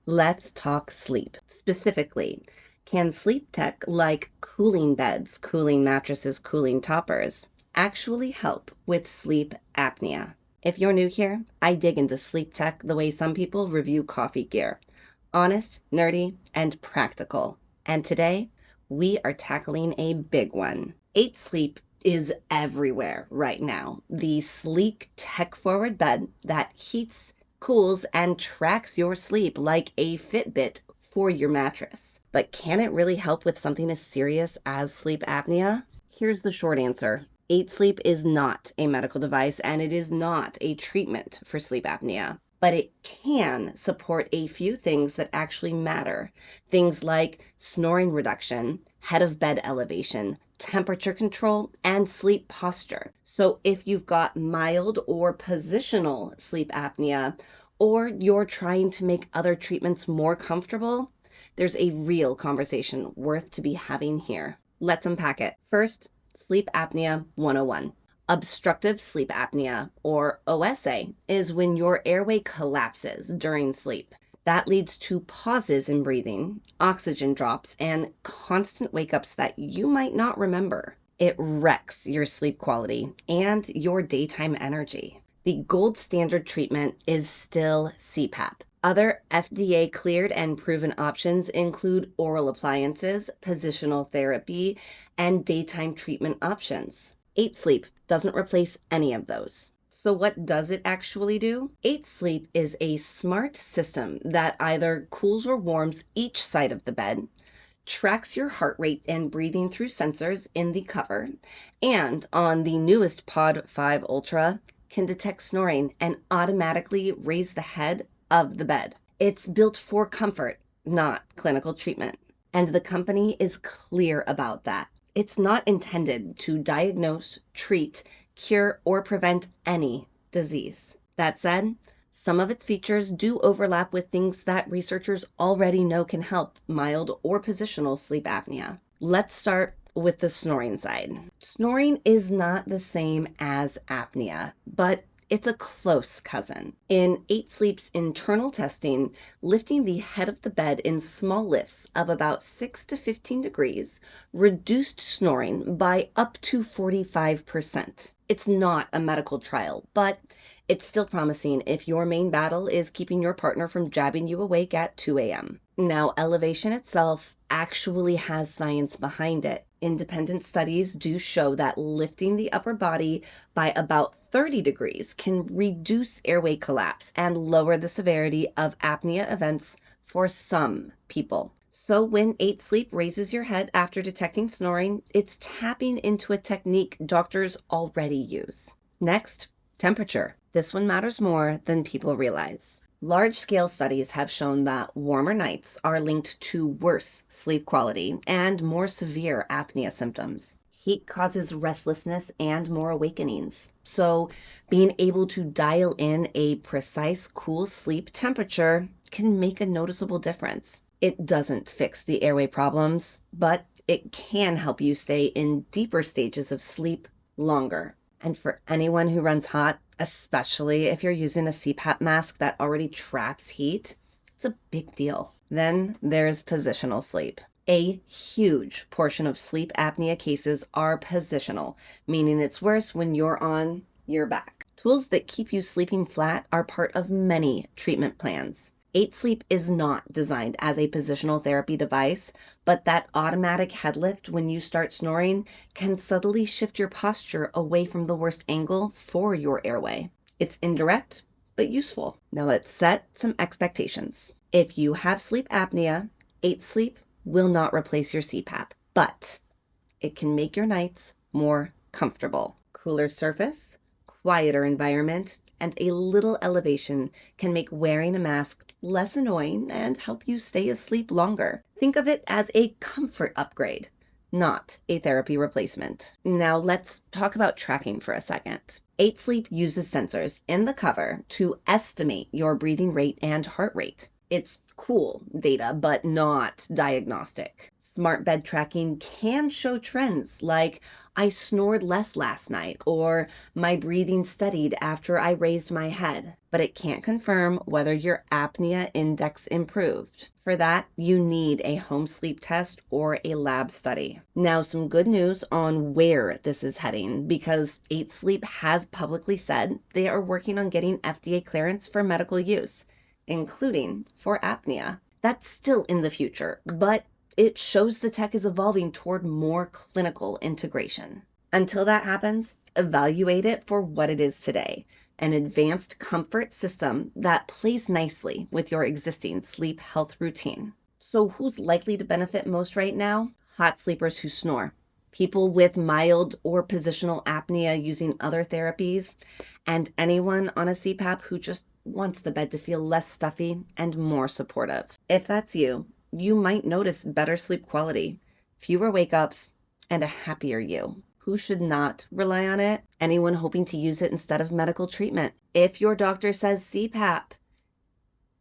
Let's talk sleep. Specifically, can sleep tech like cooling beds, cooling mattresses, cooling toppers actually help with sleep apnea? If you're new here, I dig into sleep tech the way some people review coffee gear. Honest, nerdy, and practical. And today, we are tackling a big one. 8 Sleep is everywhere right now. The sleek, tech-forward bed that heats, cools, and tracks your sleep like a Fitbit for your mattress. But can it really help with something as serious as sleep apnea? Here's the short answer. 8 Sleep is not a medical device and it is not a treatment for sleep apnea. But it can support a few things that actually matter. Things like snoring reduction, head of bed elevation, temperature control, and sleep posture. So if you've got mild or positional sleep apnea, or you're trying to make other treatments more comfortable, there's a real conversation worth to be having here. Let's unpack it. First, sleep apnea 101. Obstructive sleep apnea, or OSA, is when your airway collapses during sleep. That leads to pauses in breathing, oxygen drops, and constant wake-ups that you might not remember. It wrecks your sleep quality and your daytime energy. The gold standard treatment is still CPAP. Other FDA-cleared and proven options include oral appliances, positional therapy, and daytime treatment options. 8 Sleep doesn't replace any of those. So what does it actually do? 8 Sleep is a smart system that either cools or warms each side of the bed, tracks your heart rate and breathing through sensors in the cover, and on the newest Pod 5 Ultra, can detect snoring and automatically raise the head of the bed. It's built for comfort, not clinical treatment. And the company is clear about that. It's not intended to diagnose, treat, cure, or prevent any disease. That said, some of its features do overlap with things that researchers already know can help mild or positional sleep apnea. Let's start with the snoring side. Snoring is not the same as apnea, but it's a close cousin. In 8 Sleep's internal testing, lifting the head of the bed in small lifts of about 6 to 15 degrees reduced snoring by up to 45%. It's not a medical trial, but it's still promising if your main battle is keeping your partner from jabbing you awake at 2 a.m. Now, elevation itself actually has science behind it. Independent studies do show that lifting the upper body by about 30 degrees can reduce airway collapse and lower the severity of apnea events for some people. So when 8 Sleep raises your head after detecting snoring, it's tapping into a technique doctors already use. Next, temperature. This one matters more than people realize. Large-scale studies have shown that warmer nights are linked to worse sleep quality and more severe apnea symptoms. Heat causes restlessness and more awakenings. So being able to dial in a precise cool sleep temperature can make a noticeable difference. It doesn't fix the airway problems, but it can help you stay in deeper stages of sleep longer. And for anyone who runs hot, especially if you're using a CPAP mask that already traps heat, it's a big deal. Then there's positional sleep. A huge portion of sleep apnea cases are positional, meaning it's worse when you're on your back. Tools that keep you sleeping flat are part of many treatment plans. 8 Sleep is not designed as a positional therapy device, but that automatic head lift when you start snoring can subtly shift your posture away from the worst angle for your airway. It's indirect, but useful. Now let's set some expectations. If you have sleep apnea, 8 Sleep will not replace your CPAP, but it can make your nights more comfortable. Cooler surface, quieter environment, and a little elevation can make wearing a mask less annoying and help you stay asleep longer. Think of it as a comfort upgrade, not a therapy replacement. Now let's talk about tracking for a second. 8 Sleep uses sensors in the cover to estimate your breathing rate and heart rate. It's cool data, but not diagnostic. Smart bed tracking can show trends like I snored less last night or my breathing steadied after I raised my head, but it can't confirm whether your apnea index improved. For that, you need a home sleep test or a lab study. Now, some good news on where this is heading, because 8 Sleep has publicly said they are working on getting FDA clearance for medical use, including for apnea. That's still in the future, but it shows the tech is evolving toward more clinical integration. Until that happens, evaluate it for what it is today, an advanced comfort system that plays nicely with your existing sleep health routine. So who's likely to benefit most right now? Hot sleepers who snore, people with mild or positional apnea using other therapies, and anyone on a CPAP who just wants the bed to feel less stuffy and more supportive. If that's you, you might notice better sleep quality, fewer wake-ups, and a happier you. Who should not rely on it? Anyone hoping to use it instead of medical treatment. If your doctor says CPAP,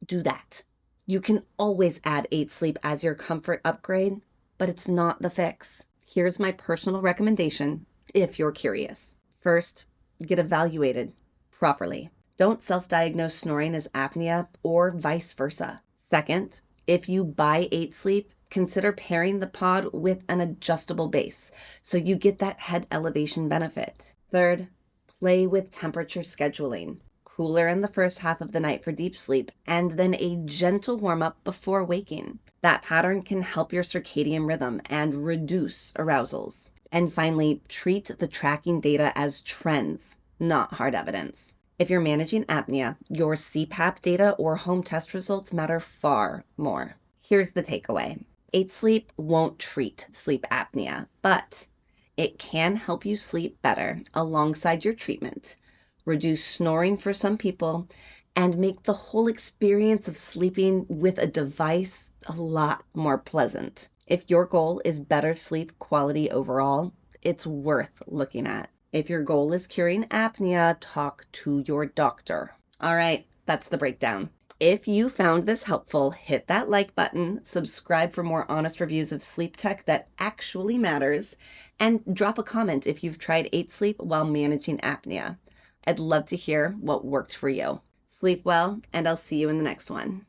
do that. You can always add 8 Sleep as your comfort upgrade, but it's not the fix. Here's my personal recommendation if you're curious. First, get evaluated properly. Don't self-diagnose snoring as apnea or vice versa. Second, if you buy 8 Sleep, consider pairing the pod with an adjustable base so you get that head elevation benefit. Third, play with temperature scheduling. Cooler in the first half of the night for deep sleep, and then a gentle warm-up before waking. That pattern can help your circadian rhythm and reduce arousals. And finally, treat the tracking data as trends, not hard evidence. If you're managing apnea, your CPAP data or home test results matter far more. Here's the takeaway. 8 Sleep won't treat sleep apnea, but it can help you sleep better alongside your treatment, reduce snoring for some people, and make the whole experience of sleeping with a device a lot more pleasant. If your goal is better sleep quality overall, it's worth looking at. If your goal is curing apnea, talk to your doctor. All right, that's the breakdown. If you found this helpful, hit that like button, subscribe for more honest reviews of sleep tech that actually matters, and drop a comment if you've tried 8 Sleep while managing apnea. I'd love to hear what worked for you. Sleep well, and I'll see you in the next one.